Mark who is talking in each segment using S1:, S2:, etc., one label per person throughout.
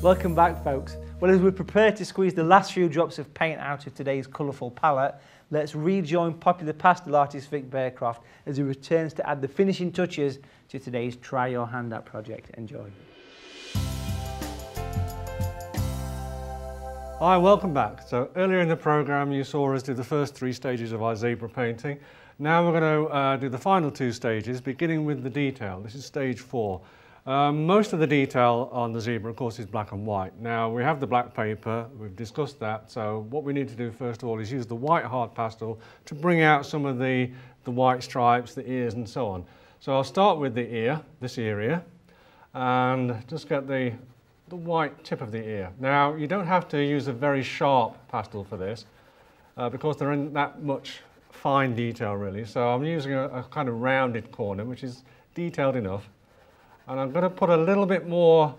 S1: Welcome back, folks. Well, as we prepare to squeeze the last few drops of paint out of today's colourful palette, let's rejoin popular pastel artist Vic Bearcroft as he returns to add the finishing touches to today's Try Your Hand At project. Enjoy.
S2: Hi, welcome back. So earlier in the programme you saw us do the first 3 stages of our zebra painting. Now we're going to do the final 2 stages, beginning with the detail. This is stage 4. Most of the detail on the zebra, of course, is black and white. Now, we have the black paper, we've discussed that, so what we need to do first of all is use the white hard pastel to bring out some of the white stripes, the ears and so on. So I'll start with the ear, this area, and just get the white tip of the ear. Now, you don't have to use a very sharp pastel for this, because there isn't that much fine detail really, so I'm using a kind of rounded corner, which is detailed enough. And I'm going to put a little bit more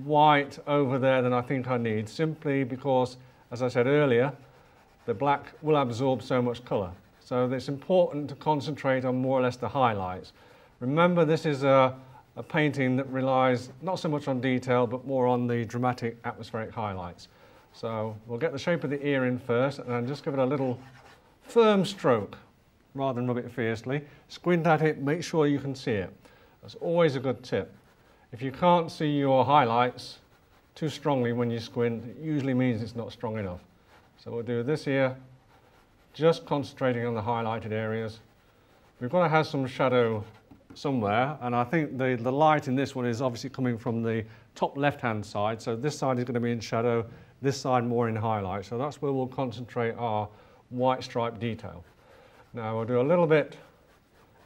S2: white over there than I think I need, simply because, as I said earlier, the black will absorb so much colour. So it's important to concentrate on more or less the highlights. Remember, this is a painting that relies not so much on detail, but more on the dramatic atmospheric highlights. So we'll get the shape of the ear in first, and then just give it a little firm stroke, rather than rub it fiercely. Squint at it, make sure you can see it. That's always a good tip. If you can't see your highlights too strongly when you squint, it usually means it's not strong enough. So we'll do this here, just concentrating on the highlighted areas. We've got to have some shadow somewhere, and I think the light in this one is obviously coming from the top left-hand side, so this side is going to be in shadow, this side more in highlight, so that's where we'll concentrate our white stripe detail. Now we'll do a little bit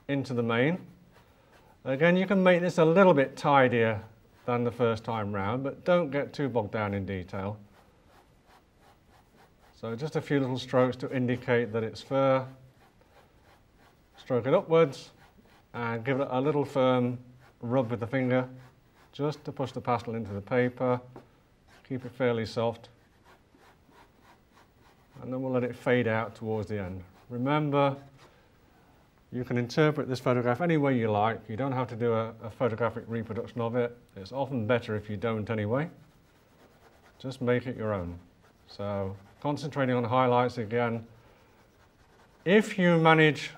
S2: into the mane. Again, you can make this a little bit tidier than the first time round, but don't get too bogged down in detail. So just a few little strokes to indicate that it's fur. Stroke it upwards and give it a little firm rub with the finger, just to push the pastel into the paper. Keep it fairly soft. And then we'll let it fade out towards the end. Remember, you can interpret this photograph any way you like. You don't have to do a photographic reproduction of it. It's often better if you don't anyway. Just make it your own. So concentrating on highlights again. If you manage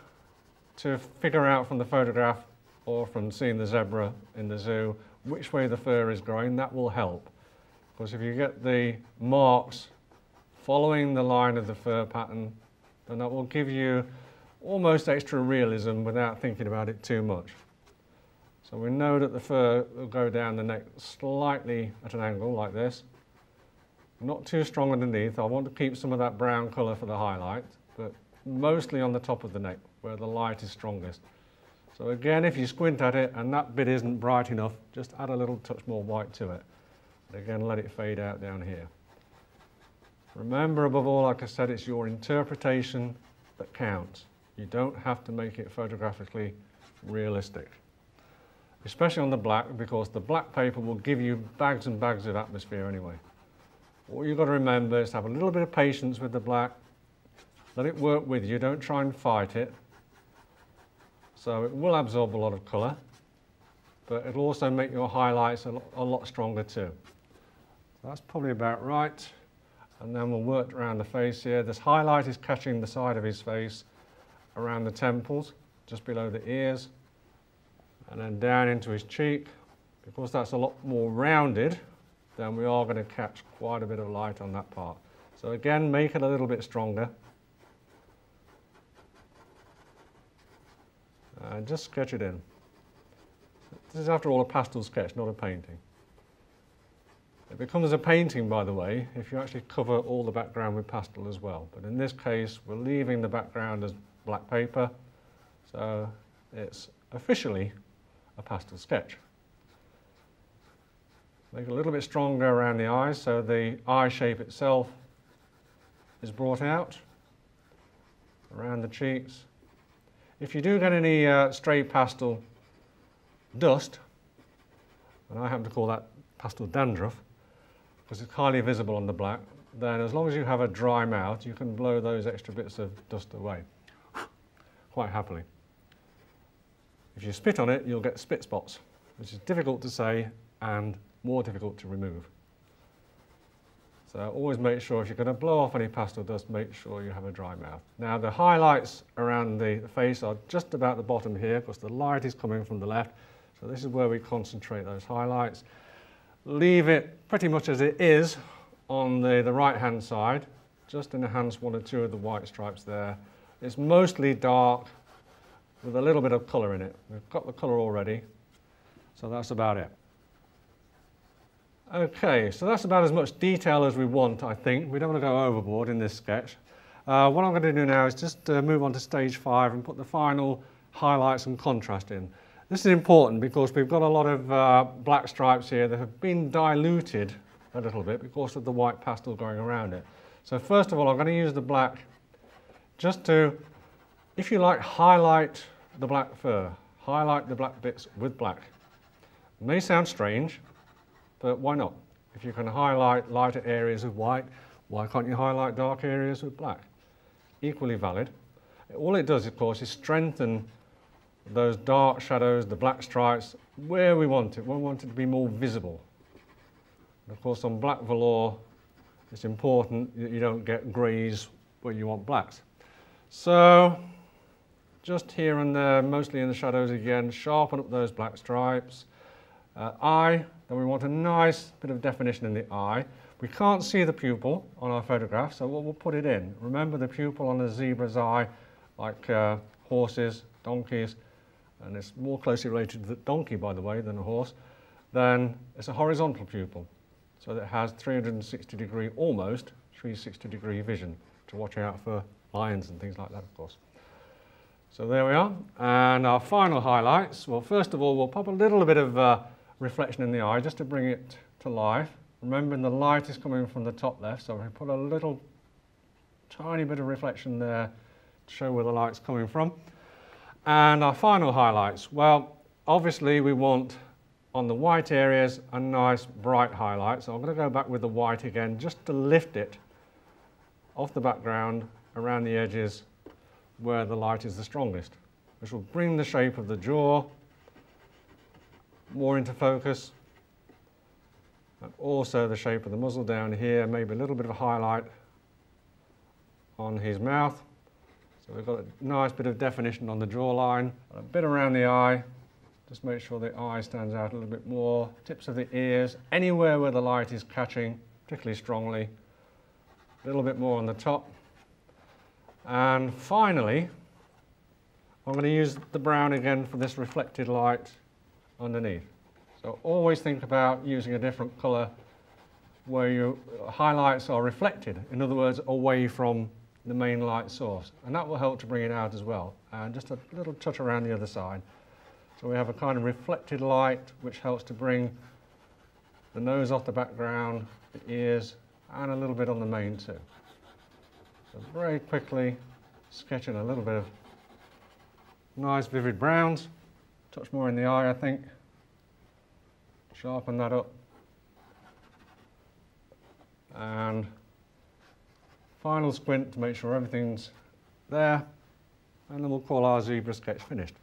S2: to figure out from the photograph or from seeing the zebra in the zoo which way the fur is growing, that will help. Because if you get the marks following the line of the fur pattern, then that will give you almost extra realism without thinking about it too much. So we know that the fur will go down the neck slightly at an angle like this. Not too strong underneath. I want to keep some of that brown colour for the highlight, but mostly on the top of the neck where the light is strongest. So again, if you squint at it and that bit isn't bright enough, just add a little touch more white to it. And again, let it fade out down here. Remember, above all, like I said, it's your interpretation that counts. You don't have to make it photographically realistic, especially on the black, because the black paper will give you bags and bags of atmosphere anyway. All you've got to remember is to have a little bit of patience with the black, let it work with you, don't try and fight it. So it will absorb a lot of colour, but it'll also make your highlights a lot stronger too. That's probably about right. And then we'll work around the face here. This highlight is catching the side of his face, around the temples, just below the ears, and then down into his cheek. Because that's a lot more rounded, then we are going to catch quite a bit of light on that part. So again, make it a little bit stronger. And just sketch it in. This is, after all, a pastel sketch, not a painting. It becomes a painting, by the way, if you actually cover all the background with pastel as well. But in this case, we're leaving the background as black paper, so it's officially a pastel sketch. Make it a little bit stronger around the eyes so the eye shape itself is brought out, around the cheeks. If you do get any stray pastel dust, and I happen to call that pastel dandruff, because it's highly visible on the black, then as long as you have a dry mouth, you can blow those extra bits of dust away quite happily. If you spit on it, you'll get spit spots, which is difficult to say and more difficult to remove. So always make sure if you're going to blow off any pastel dust, make sure you have a dry mouth. Now the highlights around the face are just about the bottom here because the light is coming from the left. So this is where we concentrate those highlights. Leave it pretty much as it is on the right hand side. Just enhance one or two of the white stripes there. It's mostly dark with a little bit of colour in it. We've got the colour already, so that's about it. Okay, so that's about as much detail as we want, I think. We don't want to go overboard in this sketch. What I'm going to do now is just move on to stage 5 and put the final highlights and contrast in. This is important because we've got a lot of black stripes here that have been diluted a little bit because of the white pastel going around it. So first of all, I'm going to use the black just to, if you like, highlight the black fur. Highlight the black bits with black. It may sound strange, but why not? If you can highlight lighter areas with white, why can't you highlight dark areas with black? Equally valid. All it does, of course, is strengthen those dark shadows, the black stripes, where we want it. We want it to be more visible. And of course, on black velour, it's important that you don't get greys where you want blacks. So, just here and there, mostly in the shadows again, sharpen up those black stripes. Eye, then we want a nice bit of definition in the eye. We can't see the pupil on our photograph, so we'll put it in. Remember the pupil on a zebra's eye, like horses, donkeys, and it's more closely related to the donkey, by the way, than a horse, then it's a horizontal pupil. So that has 360 degree, almost 360 degree vision to watch out for lions and things like that, of course. So there we are. And our final highlights, well, first of all, we'll pop a little bit of reflection in the eye just to bring it to life. Remembering the light is coming from the top left, so we put a little tiny bit of reflection there to show where the light's coming from. And our final highlights, well, obviously we want on the white areas a nice bright highlight. So I'm going to go back with the white again just to lift it off the background around the edges where the light is the strongest, which will bring the shape of the jaw more into focus, and also the shape of the muzzle down here, maybe a little bit of a highlight on his mouth. So we've got a nice bit of definition on the jawline, a bit around the eye, just make sure the eye stands out a little bit more, tips of the ears, anywhere where the light is catching particularly strongly, a little bit more on the top. And finally, I'm going to use the brown again for this reflected light underneath. So always think about using a different colour where your highlights are reflected, in other words, away from the main light source. And that will help to bring it out as well. And just a little touch around the other side. So we have a kind of reflected light which helps to bring the nose off the background, the ears, and a little bit on the mane too. So very quickly sketching a little bit of nice vivid browns. Touch more in the eye, I think. Sharpen that up. And final squint to make sure everything's there. And then we'll call our zebra sketch finished.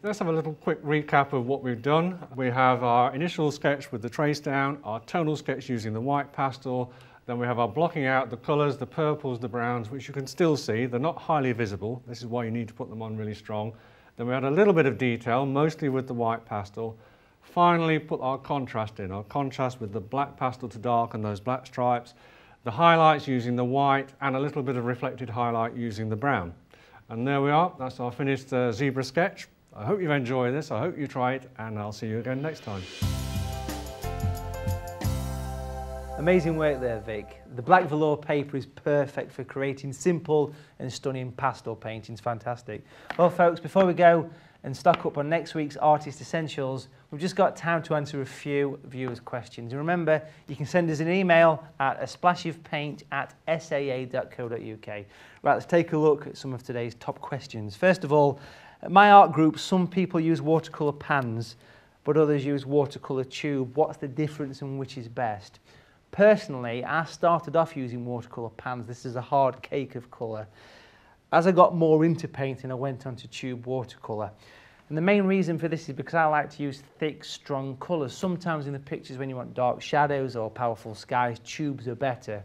S2: Let's have a little quick recap of what we've done. We have our initial sketch with the trace down, our tonal sketch using the white pastel, then we have our blocking out the colours, the purples, the browns, which you can still see. They're not highly visible. This is why you need to put them on really strong. Then we had a little bit of detail, mostly with the white pastel. Finally, put our contrast in, our contrast with the black pastel to darken those black stripes, the highlights using the white, and a little bit of reflected highlight using the brown. And there we are, that's our finished zebra sketch. I hope you've enjoyed this, I hope you try it, and I'll see you again next time.
S1: Amazing work there, Vic. The black velour paper is perfect for creating simple and stunning pastel paintings. Fantastic. Well, folks, before we go and stock up on next week's Artist Essentials, we've just got time to answer a few viewers' questions. And remember, you can send us an email at asplashofpaint@saa.co.uk. Right, let's take a look at some of today's top questions. First of all, at my art group, some people use watercolour pans, but others use watercolour tube. What's the difference and which is best? Personally, I started off using watercolour pans. This is a hard cake of colour. As I got more into painting, I went on to tube watercolour. And the main reason for this is because I like to use thick, strong colours. Sometimes in the pictures when you want dark shadows or powerful skies, tubes are better.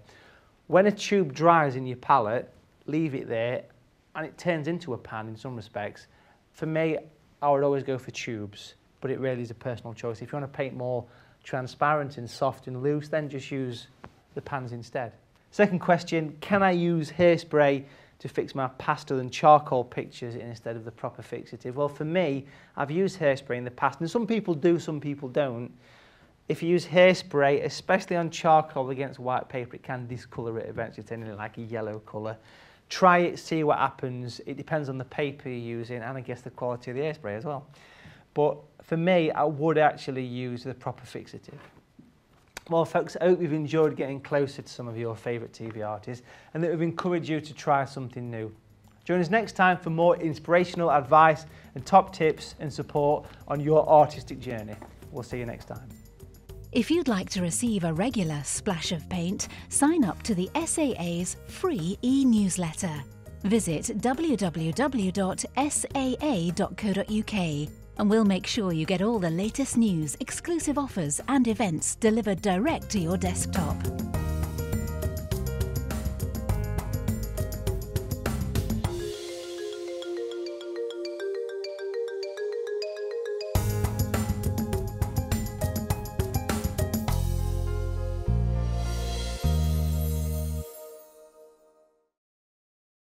S1: When a tube dries in your palette, leave it there and it turns into a pan in some respects. For me, I would always go for tubes, but it really is a personal choice. If you want to paint more transparent and soft and loose, then just use the pans instead. Second question, can I use hairspray to fix my pastel and charcoal pictures instead of the proper fixative? Well, for me, I've used hairspray in the past, and some people do, some people don't. If you use hairspray, especially on charcoal against white paper, it can discolour it eventually, turning it like a yellow colour. Try it, see what happens. It depends on the paper you're using and I guess the quality of the hairspray as well. But for me, I would actually use the proper fixative. Well, folks, I hope you've enjoyed getting closer to some of your favourite TV artists and that we've encouraged you to try something new. Join us next time for more inspirational advice and top tips and support on your artistic journey. We'll see you next time.
S3: If you'd like to receive a regular splash of paint, sign up to the SAA's free e-newsletter. Visit www.saa.co.uk and we'll make sure you get all the latest news, exclusive offers and events delivered direct to your desktop.